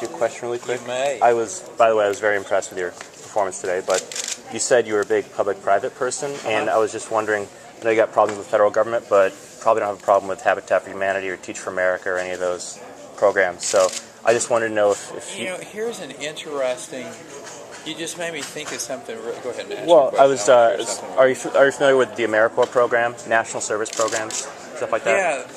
you a question really quick? You may. By the way, I was very impressed with your performance today, but you said you were a big public-private person, and I was just wondering, I know you got problems with the federal government, but probably don't have a problem with Habitat for Humanity or Teach for America or any of those programs. So I just wanted to know if you know, here's an interesting. You just made me think of something. Go ahead and ask well, your question. are you familiar with the AmeriCorps program, national service programs, stuff like that?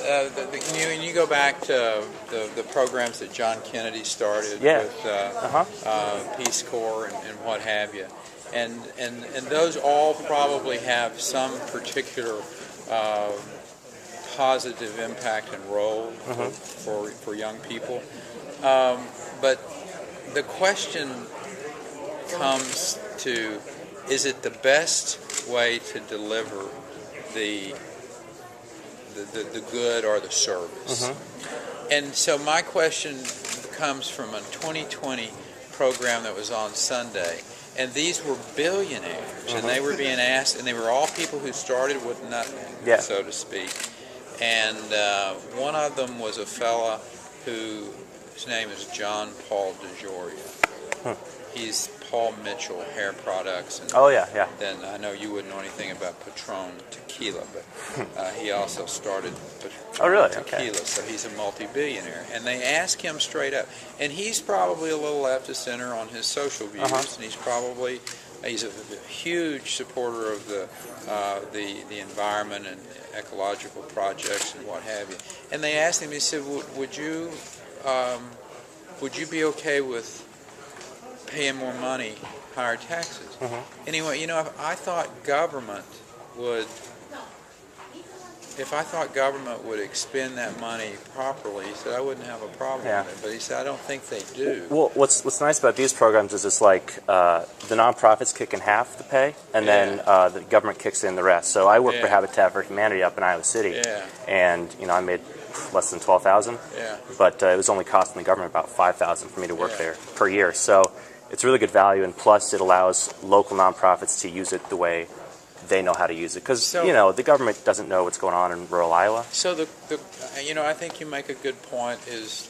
Yeah, you go back to the programs that John Kennedy started with Peace Corps and what have you, and those all probably have some particular positive impact and role for young people, but the question comes to, is it the best way to deliver the good or the service? And so my question comes from a 2020 program that was on Sunday, and these were billionaires, and they were being asked, and they were all people who started with nothing, so to speak. And one of them was a fella whose name is John Paul DeJoria. He's Paul Mitchell Hair Products. And then I know you wouldn't know anything about Patron tequila, but he also started Patron tequila, so he's a multi-billionaire. And they ask him straight up, and he's probably a little left of center on his social views, and he's a huge supporter of the environment and ecological projects and what have you. And they asked him, he said, would you be okay with paying more money, higher taxes? Anyway, you know, if I thought government would expend that money properly, he said I wouldn't have a problem with it. But he said I don't think they do. Well, what's nice about these programs is it's like the nonprofits kick in half the pay, and then the government kicks in the rest. So I work for Habitat for Humanity up in Iowa City, and you know I made less than $12,000, but it was only costing the government about $5,000 for me to work there per year. So it's really good value, and plus it allows local nonprofits to use it the way they know how to use it, because you know the government doesn't know what's going on in rural Iowa. So you know, I think you make a good point. Is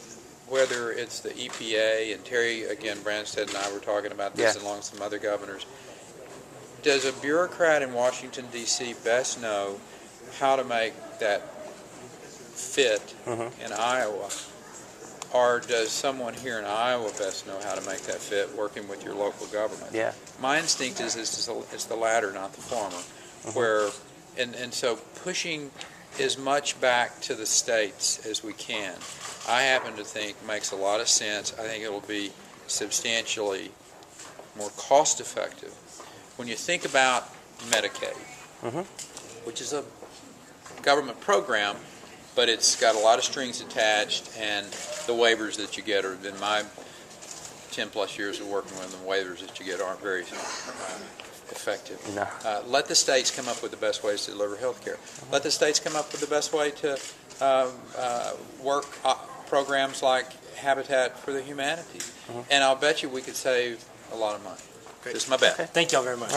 whether it's the EPA and Terry again, Branstad and I were talking about this along with some other governors. Does a bureaucrat in Washington D.C. best know how to make that fit in Iowa? Or does someone here in Iowa best know how to make that fit working with your local government? My instinct is it's the latter, not the former. Where, and so pushing as much back to the states as we can, I happen to think makes a lot of sense. I think it will be substantially more cost effective. When you think about Medicaid, which is a government program, but it's got a lot of strings attached, and the waivers that you get are, in my 10-plus years of working with them, the waivers that you get aren't very effective. Let the states come up with the best ways to deliver health care. Let the states come up with the best way to work programs like Habitat for the Humanities. And I'll bet you we could save a lot of money. This is my bet. Thank you all very much.